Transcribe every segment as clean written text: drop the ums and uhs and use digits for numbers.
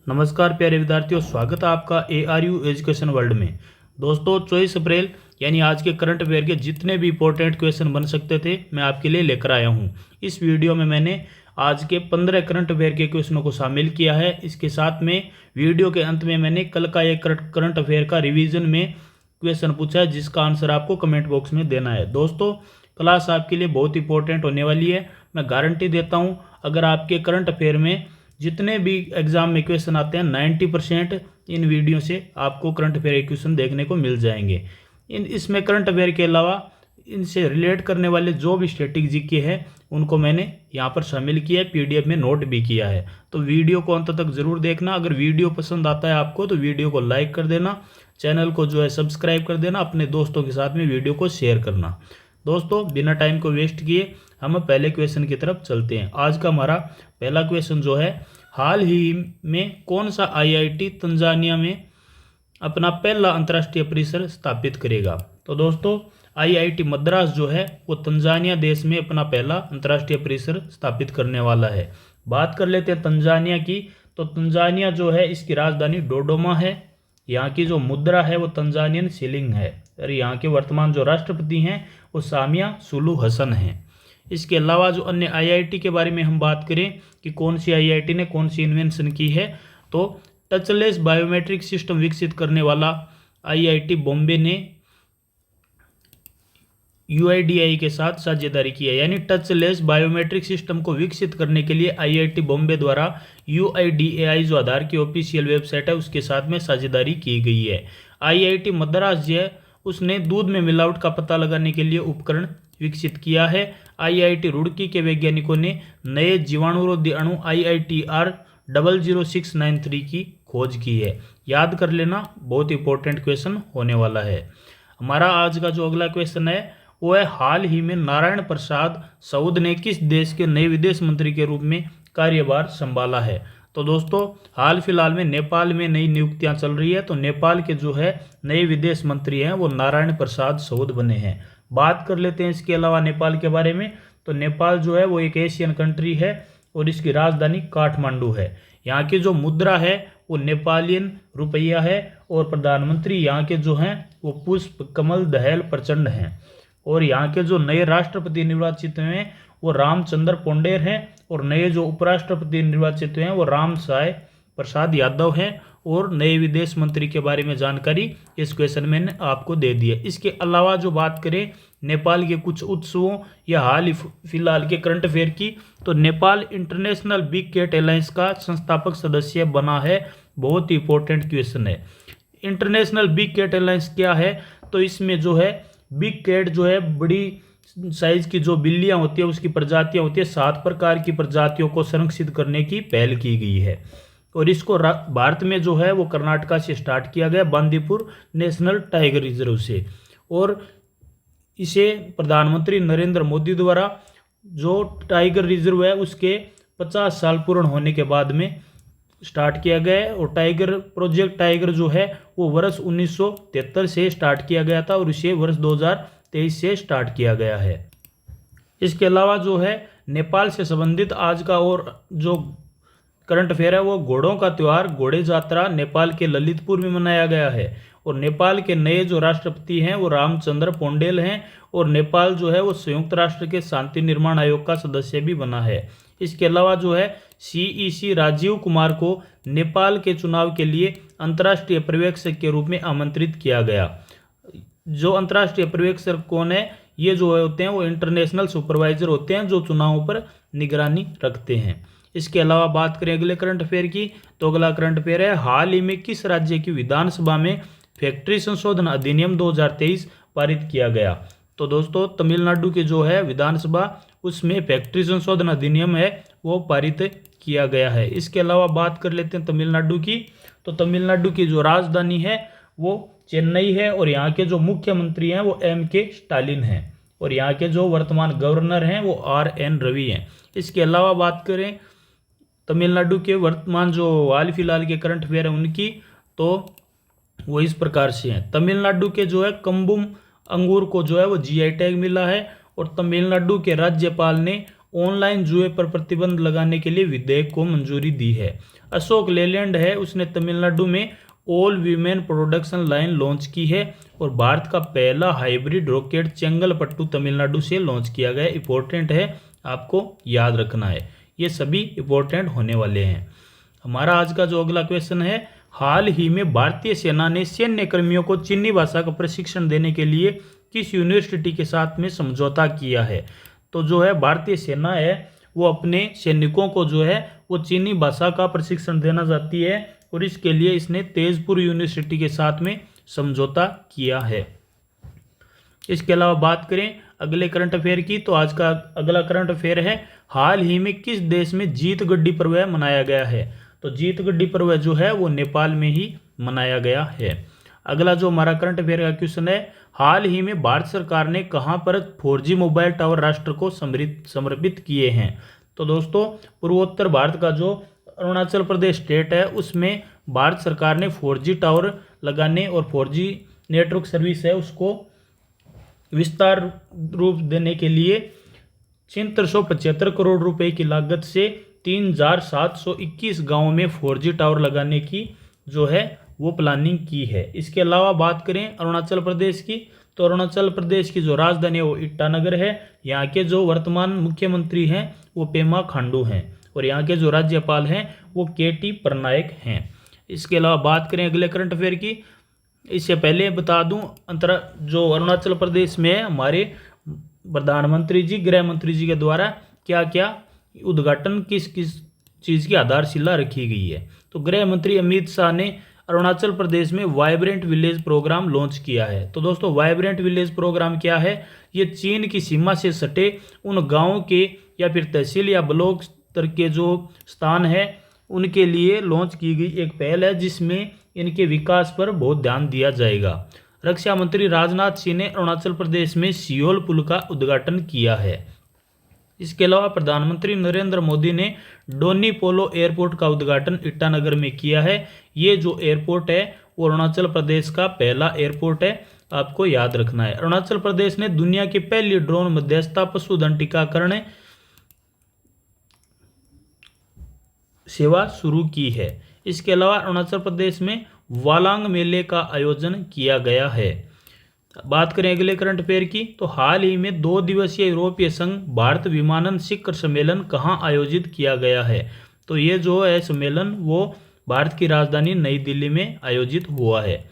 नमस्कार प्यारे विद्यार्थियों, स्वागत है आपका ARU एजुकेशन वर्ल्ड में। दोस्तों 24 अप्रैल यानी आज के करंट अफेयर के जितने भी इंपॉर्टेंट क्वेश्चन बन सकते थे मैं आपके लिए लेकर आया हूं। इस वीडियो में मैंने आज के 15 करंट अफेयर के क्वेश्चनों को शामिल किया है। इसके साथ में वीडियो के अंत में मैंने कल का एक करंट अफेयर का रिविजन में क्वेश्चन पूछा है जिसका आंसर आपको कमेंट बॉक्स में देना है। दोस्तों क्लास आपके लिए बहुत इंपॉर्टेंट होने वाली है। मैं गारंटी देता हूँ अगर आपके करंट अफेयर में जितने भी एग्जाम में क्वेश्चन आते हैं 90% इन वीडियो से आपको करंट अफेयर के क्वेश्चन देखने को मिल जाएंगे। इसमें करंट अफेयर के अलावा इनसे रिलेट करने वाले जो भी स्टैटिक जीके हैं उनको मैंने यहाँ पर शामिल किया है, PDF में नोट भी किया है। तो वीडियो को अंत तक जरूर देखना। अगर वीडियो पसंद आता है आपको तो वीडियो को लाइक कर देना, चैनल को सब्सक्राइब कर देना, अपने दोस्तों के साथ में वीडियो को शेयर करना। दोस्तों बिना टाइम को वेस्ट किए हम पहले क्वेश्चन की तरफ चलते हैं। आज का हमारा पहला क्वेश्चन हाल ही में कौन सा IIT तंजानिया में अपना पहला अंतर्राष्ट्रीय परिसर स्थापित करेगा। तो दोस्तों IIT मद्रास वो तंजानिया देश में अपना पहला अंतर्राष्ट्रीय परिसर स्थापित करने वाला है। बात कर लेते हैं तंजानिया की। तो तंजानिया इसकी राजधानी डोडोमा है। यहाँ की जो मुद्रा है वो तंजानियन शिलिंग है और यहाँ के वर्तमान जो राष्ट्रपति हैं वो सामिया सुलू हसन हैं। इसके अलावा जो अन्य IIT के बारे में हम बात करें कि कौन सी IIT ने कौन सी इन्वेंशन की है, तो टचलेस बायोमेट्रिक सिस्टम विकसित करने वाला IIT बॉम्बे ने UIDAI के साथ साझेदारी की है। यानी टचलेस बायोमेट्रिक सिस्टम को विकसित करने के लिए IIT बॉम्बे द्वारा UIDAI जो आधार की ऑफिशियल वेबसाइट है उसके साथ में साझेदारी की गई है। IIT मद्रास उसने दूध में मिलावट का पता लगाने के लिए उपकरण विकसित किया है। IIT रुड़की के वैज्ञानिकों ने नए जीवाणुरोधी अणु IITR 00693 की खोज की है। याद कर लेना, बहुत इंपॉर्टेंट क्वेश्चन होने वाला है। हमारा आज का जो अगला क्वेश्चन है वो है हाल ही में नारायण प्रसाद सऊद ने किस देश के नए विदेश मंत्री के रूप में कार्यभार संभाला है। तो दोस्तों हाल फिलहाल में नेपाल में नई नियुक्तियां चल रही है। तो नेपाल के नए विदेश मंत्री हैं वो नारायण प्रसाद सऊद बने हैं। बात कर लेते हैं इसके अलावा नेपाल के बारे में। तो नेपाल वो एक एशियन कंट्री है और इसकी राजधानी काठमांडू है। यहाँ की जो मुद्रा है वो नेपालियन रुपया है और प्रधानमंत्री यहाँ के हैं वो पुष्प कमल दहल प्रचंड हैं। और यहाँ के जो नए राष्ट्रपति निर्वाचित हुए हैं वो रामचंद्र पौंडेर हैं और नए जो उपराष्ट्रपति निर्वाचित हुए हैं वो राम साय प्रसाद यादव हैं। और नए विदेश मंत्री के बारे में जानकारी इस क्वेश्चन में मैंने आपको दे दी है। इसके अलावा जो बात करें नेपाल के कुछ उत्सवों या हाल ही फिलहाल के करंट अफेयर की, तो Nepal International Big Cat Alliance का संस्थापक सदस्य बना है। बहुत ही इंपॉर्टेंट क्वेश्चन है। इंटरनेशनल बिग कैट अलायंस क्या है, तो इसमें बिग कैट बड़ी साइज की जो बिल्लियां होती है उसकी प्रजातियां होती है, 7 प्रकार की प्रजातियों को संरक्षित करने की पहल की गई है। और इसको भारत में वो कर्नाटका से स्टार्ट किया गया, बांदीपुर नेशनल टाइगर रिजर्व से। और इसे प्रधानमंत्री नरेंद्र मोदी द्वारा जो टाइगर रिजर्व है उसके 50 साल पूर्ण होने के बाद में स्टार्ट किया गया है। और प्रोजेक्ट टाइगर वो वर्ष 1973 से स्टार्ट किया गया था और इसे वर्ष 2023 से स्टार्ट किया गया है। इसके अलावा नेपाल से संबंधित आज का और जो करंट अफेयर है वो घोड़ों का त्यौहार घोड़े जात्रा नेपाल के ललितपुर में मनाया गया है। और नेपाल के नए जो राष्ट्रपति हैं वो रामचंद्र पौंडेल हैं। और नेपाल वो संयुक्त राष्ट्र के शांति निर्माण आयोग का सदस्य भी बना है। इसके अलावा CEC राजीव कुमार को नेपाल के चुनाव के लिए अंतर्राष्ट्रीय पर्यवेक्षक के रूप में आमंत्रित किया गया। जो अंतर्राष्ट्रीय पर्यवेक्षक कौन है, ये होते हैं वो इंटरनेशनल सुपरवाइजर होते हैं जो चुनावों पर निगरानी रखते हैं। इसके अलावा बात करें अगले करंट अफेयर की, तो अगला करंट अफेयर है हाल ही में किस राज्य की विधानसभा में फैक्ट्री संशोधन अधिनियम 2023 पारित किया गया। तो दोस्तों तमिलनाडु के विधानसभा उसमें फैक्ट्री संशोधन अधिनियम है वो पारित किया गया है। इसके अलावा बात कर लेते हैं तमिलनाडु की। तो तमिलनाडु की जो राजधानी है वो चेन्नई है और यहाँ के जो मुख्यमंत्री हैं वो MK स्टालिन हैं और यहाँ के जो वर्तमान गवर्नर हैं वो RN रवि हैं। इसके अलावा बात करें तमिलनाडु के वर्तमान जो हाल फिलहाल के करंट अफेयर है उनकी, तो वो इस प्रकार से हैं। तमिलनाडु के कम्बुम अंगूर को वो GI टैग मिला है। और तमिलनाडु के राज्यपाल ने ऑनलाइन जुए पर प्रतिबंध लगाने के लिए विधेयक को मंजूरी दी है। अशोक लेलैंड है, उसने तमिलनाडु में all women production line launch की है और भारत का पहला हाइब्रिड रॉकेट चेंगलपट्टू तमिलनाडु से लॉन्च किया गया। इंपॉर्टेंट है, आपको याद रखना है, ये सभी इंपॉर्टेंट होने वाले हैं। हमारा आज का जो अगला क्वेश्चन है, हाल ही में भारतीय सेना ने सैन्य कर्मियों को चीनी भाषा का प्रशिक्षण देने के लिए किस यूनिवर्सिटी के साथ में समझौता किया है? तो जो है भारतीय सेना है वो अपने सैनिकों को जो है वो चीनी भाषा का प्रशिक्षण देना चाहती है और इसके लिए इसने तेजपुर यूनिवर्सिटी के साथ में समझौता किया है। इसके अलावा बात करें अगले करंट अफेयर की, तो आज का अगला करंट अफेयर है, हाल ही में किस देश में जीत गड्डी पर्व मनाया गया है? तो जीत गड्डी पर्व जो है वो नेपाल में ही मनाया गया है। अगला जो हमारा करंट अफेयर का क्वेश्चन है, हाल ही में भारत सरकार ने कहां पर 4G मोबाइल टावर राष्ट्र को समर्पित किए हैं? तो दोस्तों पूर्वोत्तर भारत का जो अरुणाचल प्रदेश स्टेट है उसमें भारत सरकार ने 4G टावर लगाने और 4G नेटवर्क सर्विस है उसको विस्तार रूप देने के लिए 7675 करोड़ रुपए की लागत से 3721 गांवों में 4G टावर लगाने की जो है वो प्लानिंग की है। इसके अलावा बात करें अरुणाचल प्रदेश की, तो अरुणाचल प्रदेश की जो राजधानी है वो ईटानगर है। यहाँ के जो वर्तमान मुख्यमंत्री हैं वो पेमा खांडू हैं और यहाँ के जो राज्यपाल हैं वो KT पटनायक हैं। इसके अलावा बात करें अगले करंट अफेयर की, इससे पहले बता दूं जो अरुणाचल प्रदेश में हमारे प्रधानमंत्री जी, गृह मंत्री जी के द्वारा क्या क्या उद्घाटन किस किस चीज़ की आधारशिला रखी गई है। तो गृह मंत्री अमित शाह ने अरुणाचल प्रदेश में वाइब्रेंट विलेज प्रोग्राम लॉन्च किया है। तो दोस्तों वाइब्रेंट विलेज प्रोग्राम क्या है? ये चीन की सीमा से सटे उन गाँव के या फिर तहसील या ब्लॉक स्तर के जो स्थान है उनके लिए लॉन्च की गई एक पहल है जिसमें इनके विकास पर बहुत ध्यान दिया जाएगा। रक्षा मंत्री राजनाथ सिंह ने अरुणाचल प्रदेश में सियोल पुल का उद्घाटन किया है। इसके अलावा प्रधानमंत्री नरेंद्र मोदी ने डोनी पोलो एयरपोर्ट का उद्घाटन ईटानगर में किया है। ये जो एयरपोर्ट है वो अरुणाचल प्रदेश का पहला एयरपोर्ट है, आपको याद रखना है। अरुणाचल प्रदेश ने दुनिया की पहली ड्रोन मध्यस्थता पशुधन टीकाकरण सेवा शुरू की है। इसके अलावा अरुणाचल प्रदेश में वालांग मेले का आयोजन किया गया है। बात करें अगले करंट अफेयर की, तो हाल ही में 2 दिवसीय यूरोपीय संघ भारत विमानन शिखर सम्मेलन कहां आयोजित किया गया है? तो ये जो है सम्मेलन वो भारत की राजधानी नई दिल्ली में आयोजित हुआ है।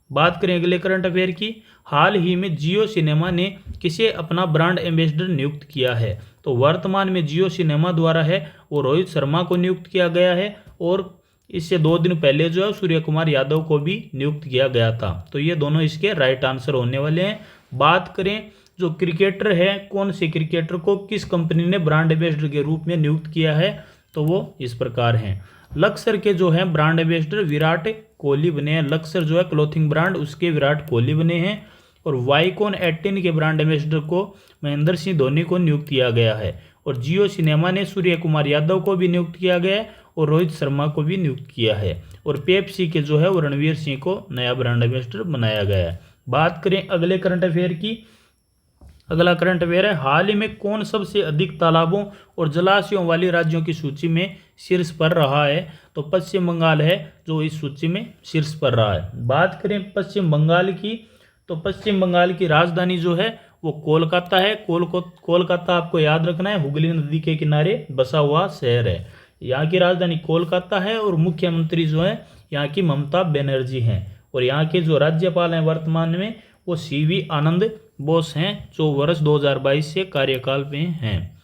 बात करें अगले करंट अफेयर की, हाल ही में जियो सिनेमा ने किसे अपना ब्रांड एम्बेसडर नियुक्त किया है? तो वर्तमान में जियो सिनेमा द्वारा है वो रोहित शर्मा को नियुक्त किया गया है और इससे 2 दिन पहले जो है सूर्य कुमार यादव को भी नियुक्त किया गया था। तो ये दोनों इसके राइट आंसर होने वाले हैं। बात करें जो क्रिकेटर है, कौन से क्रिकेटर को किस कंपनी ने ब्रांड एम्बेसडर के रूप में नियुक्त किया है? तो वो इस प्रकार हैं। लक्सर के जो है ब्रांड एम्बेसडर विराट कोहली बने हैं। लक्सर जो है क्लोथिंग ब्रांड उसके विराट कोहली बने हैं और वाईकॉन 18 के ब्रांड एम्बेसडर को महेंद्र सिंह धोनी को नियुक्त किया गया है और जियो सिनेमा ने सूर्य कुमार यादव को भी नियुक्त किया गया है और रोहित शर्मा को भी नियुक्त किया है और पेप्सी के जो है वो रणवीर सिंह को नया ब्रांड एम्बेसडर बनाया गया है। बात करें अगले करंट अफेयर की, अगला करंट अफेयर है, हाल ही में कौन सबसे अधिक तालाबों और जलाशयों वाली राज्यों की सूची में शीर्ष पर रहा है? तो पश्चिम बंगाल है जो इस सूची में शीर्ष पर रहा है। बात करें पश्चिम बंगाल की, तो पश्चिम बंगाल की राजधानी जो है वो कोलकाता है। कोलकाता आपको याद रखना है, हुगली नदी के किनारे बसा हुआ शहर है। यहाँ की राजधानी कोलकाता है और मुख्यमंत्री जो है यहाँ की ममता बनर्जी हैं और यहाँ के जो राज्यपाल हैं वर्तमान में वो CV आनंद बोस हैं जो वर्ष 2022 से कार्यकाल में हैं।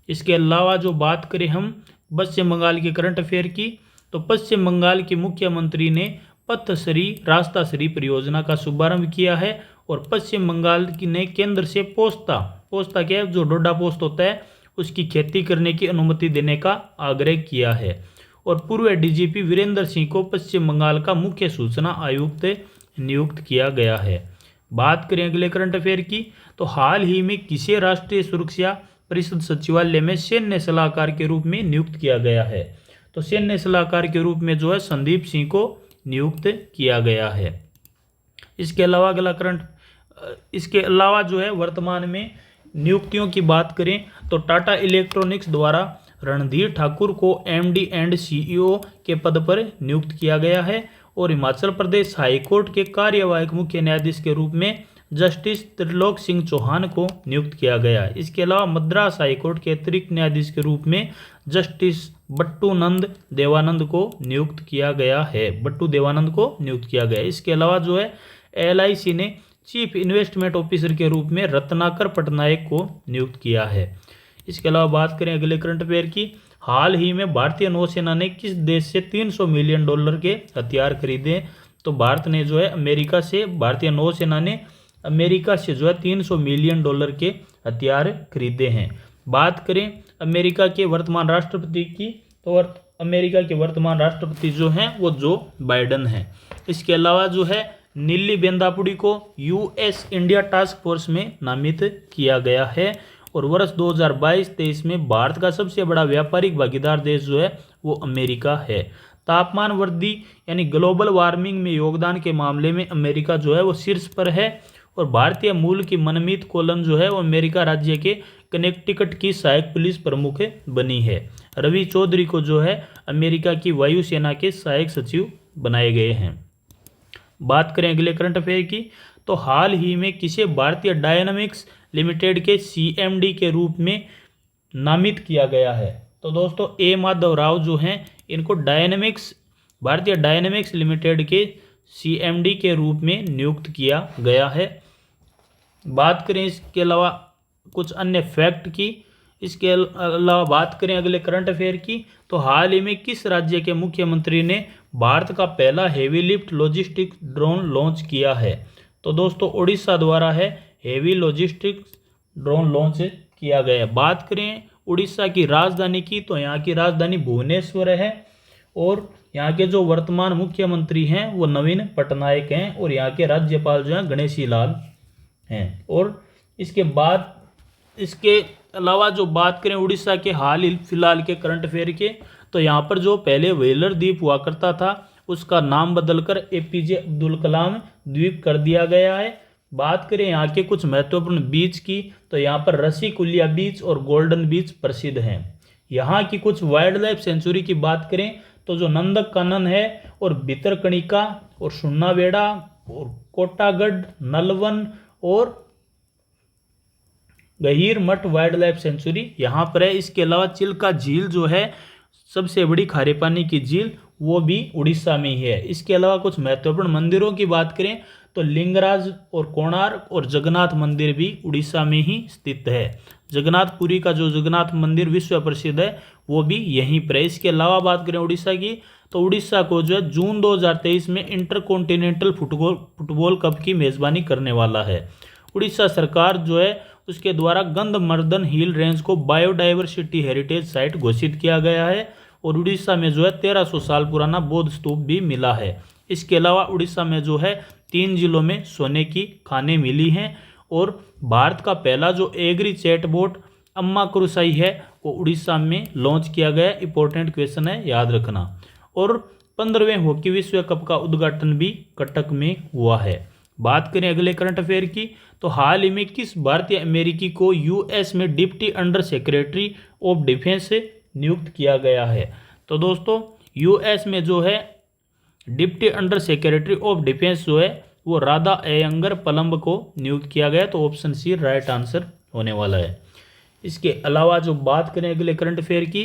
इसके अलावा जो बात करें हम पश्चिम बंगाल के करंट अफेयर की, तो पश्चिम बंगाल के मुख्यमंत्री ने पथश्री रास्ताश्री परियोजना का शुभारंभ किया है और पश्चिम बंगाल ने केंद्र से पोस्ता क्या है जो डोडा पोस्ट होता है उसकी खेती करने की अनुमति देने का आग्रह किया है और पूर्व DGP वीरेंद्र सिंह को पश्चिम बंगाल का मुख्य सूचना आयुक्त नियुक्त किया गया है। बात करें अगले करंट अफेयर की, तो हाल ही में किसे राष्ट्रीय सुरक्षा परिषद सचिवालय में सैन्य सलाहकार के रूप में नियुक्त किया गया है? तो सैन्य सलाहकार के रूप में जो है संदीप सिंह को नियुक्त किया गया है। इसके अलावा जो है वर्तमान में नियुक्तियों की बात करें तो टाटा इलेक्ट्रॉनिक्स द्वारा रणधीर ठाकुर को एमडी एंड सीईओ के पद पर नियुक्त किया गया है और हिमाचल प्रदेश हाईकोर्ट के कार्यवाहक मुख्य न्यायाधीश के रूप में जस्टिस त्रिलोक सिंह चौहान को नियुक्त किया गया है। इसके अलावा मद्रास हाईकोर्ट के अतिरिक्त न्यायाधीश के रूप में जस्टिस बट्टू देवानंद को नियुक्त किया गया है। बट्टू देवानंद को नियुक्त किया गया है। इसके अलावा जो है एलआईसी ने चीफ इन्वेस्टमेंट ऑफिसर के रूप में रत्नाकर पटनायक को नियुक्त किया है। इसके अलावा बात करें अगले करंट अफेयर की, हाल ही में भारतीय नौसेना ने किस देश से $300 मिलियन के हथियार खरीदे? तो भारत ने जो है अमेरिका से, भारतीय नौसेना ने अमेरिका से जो है $300 मिलियन के हथियार खरीदे हैं। बात करें अमेरिका के वर्तमान राष्ट्रपति की, तो अमेरिका के वर्तमान राष्ट्रपति जो हैं वो जो बाइडन हैं। इसके अलावा जो है नीली बेंदापुड़ी को यूएस इंडिया टास्क फोर्स में नामित किया गया है और वर्ष 2022-23 में भारत का सबसे बड़ा व्यापारिक भागीदार देश जो है वो अमेरिका है। तापमान वृद्धि यानी ग्लोबल वार्मिंग में योगदान के मामले में अमेरिका जो है वो शीर्ष पर है और भारतीय मूल की मनमीत कोलन जो है वो अमेरिका राज्य के कनेक्टिकट की सहायक पुलिस प्रमुख बनी है। रवि चौधरी को जो है अमेरिका की वायुसेना के सहायक सचिव बनाए गए हैं। बात करें अगले करंट अफेयर की, तो हाल ही में किसे भारतीय डायनामिक्स लिमिटेड के सीएमडी के रूप में नामित किया गया है? तो दोस्तों ए माधव राव जो हैं इनको भारतीय डायनामिक्स लिमिटेड के सीएमडी के रूप में नियुक्त किया गया है। बात करें इसके अलावा कुछ अन्य फैक्ट की, इसके अलावा बात करें अगले करंट अफेयर की, तो हाल ही में किस राज्य के मुख्यमंत्री ने भारत का पहला heavy lift logistics drone launch किया है? तो दोस्तों उड़ीसा द्वारा है हेवी लॉजिस्टिक्स ड्रोन लॉन्च किया गया। बात करें उड़ीसा की राजधानी की, तो यहाँ की राजधानी भुवनेश्वर है और यहाँ के जो वर्तमान मुख्यमंत्री हैं वो नवीन पटनायक हैं और यहाँ के राज्यपाल जो हैं गणेशी लाल हैं। और इसके अलावा जो बात करें उड़ीसा के हाल फिलहाल के करंट अफेयर के, तो यहाँ पर जो पहले व्हेलर द्वीप हुआ करता था उसका नाम बदलकर एपीजे अब्दुल कलाम द्वीप कर दिया गया है। बात करें यहाँ के कुछ महत्वपूर्ण बीच की, तो यहाँ पर रसीकुलिया बीच और गोल्डन बीच प्रसिद्ध हैं। यहाँ की कुछ वाइल्ड लाइफ सेंचुरी की बात करें तो जो नंदकानन है और भितरकणिका और सुन्नावेड़ा और कोटागढ़, नलवन और गहीर मठ वाइल्ड लाइफ सेंचुरी यहाँ पर है। इसके अलावा चिल्का झील जो है सबसे बड़ी खारे पानी की झील, वो भी उड़ीसा में ही है। इसके अलावा कुछ महत्वपूर्ण मंदिरों की बात करें तो लिंगराज और कोणार्क और जगन्नाथ मंदिर भी उड़ीसा में ही स्थित है। जगन्नाथपुरी का जो जगन्नाथ मंदिर विश्व प्रसिद्ध है वो भी यहीं पर है। इसके अलावा बात करें उड़ीसा की, तो उड़ीसा को जो है जून 2023 में इंटरकॉन्टिनेंटल फुटबॉल कप की मेज़बानी करने वाला है। उड़ीसा सरकार जो है उसके द्वारा गंधमर्दन हिल रेंज को बायोडाइवर्सिटी हेरिटेज साइट घोषित किया गया है और उड़ीसा में जो है 1300 साल पुराना बौद्ध स्तूप भी मिला है। इसके अलावा उड़ीसा में जो है 3 जिलों में सोने की खानें मिली हैं और भारत का पहला जो एग्री चैटबॉट अम्मा क्रुसाई है वो उड़ीसा में लॉन्च किया गया। इंपॉर्टेंट क्वेश्चन है, याद रखना। और 15वें हॉकी विश्व कप का उद्घाटन भी कटक में हुआ है। बात करें अगले करंट अफेयर की, तो हाल ही में किस भारतीय अमेरिकी को यूएस में deputy under secretary of defence से नियुक्त किया गया है? तो दोस्तों यूएस में जो है deputy under secretary of defence जो है वो राधा अयंगर पलम्ब को नियुक्त किया गया। तो ऑप्शन सी राइट आंसर होने वाला है। इसके अलावा जो बात करें अगले करंट अफेयर की,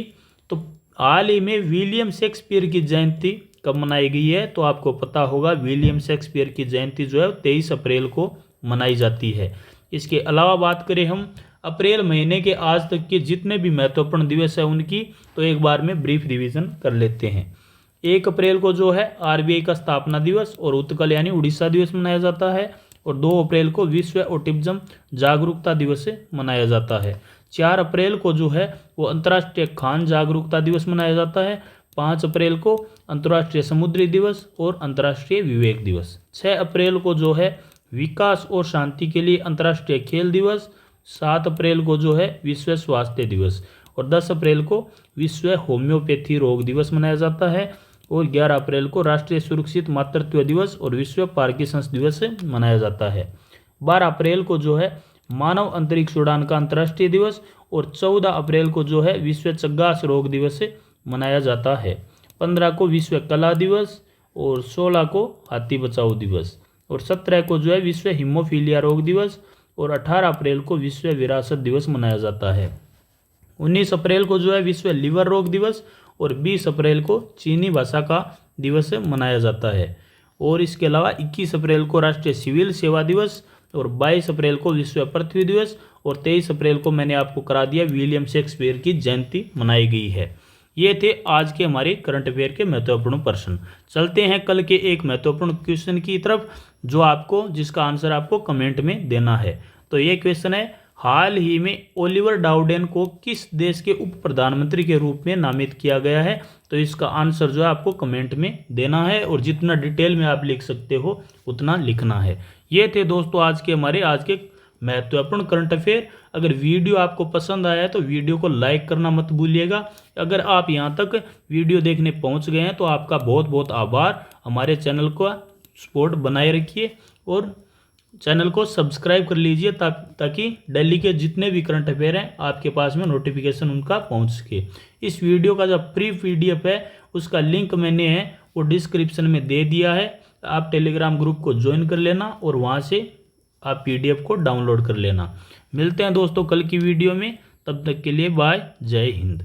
तो हाल ही में विलियम शेक्सपियर की जयंती कब मनाई गई है? तो आपको पता होगा विलियम शेक्सपियर की जयंती जो है 23 अप्रैल को मनाई जाती है। इसके अलावा बात करें हम अप्रैल महीने के आज तक के जितने भी महत्वपूर्ण दिवस है उनकी, तो एक बार में ब्रीफ रिवीजन कर लेते हैं। 1 अप्रैल को जो है आरबीआई का स्थापना दिवस और उत्कल यानी उड़ीसा दिवस मनाया जाता है और 2 अप्रैल को विश्व ऑटिज्म जागरूकता दिवस मनाया जाता है। 4 अप्रैल को जो है वो अंतर्राष्ट्रीय खान जागरूकता दिवस मनाया जाता है। 5 अप्रैल को अंतर्राष्ट्रीय समुद्री दिवस और अंतर्राष्ट्रीय विवेक दिवस। 6 अप्रैल को जो है विकास और शांति के लिए अंतर्राष्ट्रीय खेल दिवस। 7 अप्रैल को जो है विश्व स्वास्थ्य दिवस और 10 अप्रैल को विश्व होम्योपैथी रोग दिवस मनाया जाता है और 11 अप्रैल को राष्ट्रीय सुरक्षित मातृत्व दिवस और विश्व पार्किंसंस दिवस मनाया जाता है। 12 अप्रैल को जो है मानव अंतरिक्ष उड़ान का अंतर्राष्ट्रीय दिवस, और 14 अप्रैल को जो है विश्व चग्गास रोग दिवस मनाया जाता है। 15 को विश्व कला दिवस, और 16 को हाथी बचाओ दिवस, और 17 को जो है विश्व हीमोफीलिया रोग दिवस, और 18 अप्रैल को विश्व विरासत दिवस मनाया जाता है। 19 अप्रैल को जो है विश्व लिवर रोग दिवस, और 20 अप्रैल को चीनी भाषा का दिवस मनाया जाता है। और इसके अलावा 21 अप्रैल को राष्ट्रीय सिविल सेवा दिवस, और 22 अप्रैल को विश्व पृथ्वी दिवस, और 23 अप्रैल को मैंने आपको करा दिया विलियम शेक्सपियर की जयंती मनाई गई है। ये थे आज के हमारे करंट अफेयर के महत्वपूर्ण प्रश्न। चलते हैं कल के एक महत्वपूर्ण क्वेश्चन की तरफ, जिसका आंसर आपको कमेंट में देना है। तो ये क्वेश्चन है, हाल ही में ओलिवर डाउडेन को किस देश के उप प्रधानमंत्री के रूप में नामित किया गया है? तो इसका आंसर जो है आपको कमेंट में देना है, और जितना डिटेल में आप लिख सकते हो उतना लिखना है। ये थे दोस्तों आज के महत्वपूर्ण करंट अफेयर। अगर वीडियो आपको पसंद आया है तो वीडियो को लाइक करना मत भूलिएगा। अगर आप यहाँ तक वीडियो देखने पहुँच गए हैं तो आपका बहुत बहुत आभार। हमारे चैनल को सपोर्ट बनाए रखिए और चैनल को सब्सक्राइब कर लीजिए ताकि दिल्ली के जितने भी करंट अफेयर हैं आपके पास में नोटिफिकेशन उनका पहुंच सके। इस वीडियो का जो प्री पीडीएफ है उसका लिंक मैंने वो डिस्क्रिप्शन में दे दिया है। आप टेलीग्राम ग्रुप को ज्वाइन कर लेना और वहां से आप पीडीएफ को डाउनलोड कर लेना। मिलते हैं दोस्तों कल की वीडियो में, तब तक के लिए बाय, जय हिंद।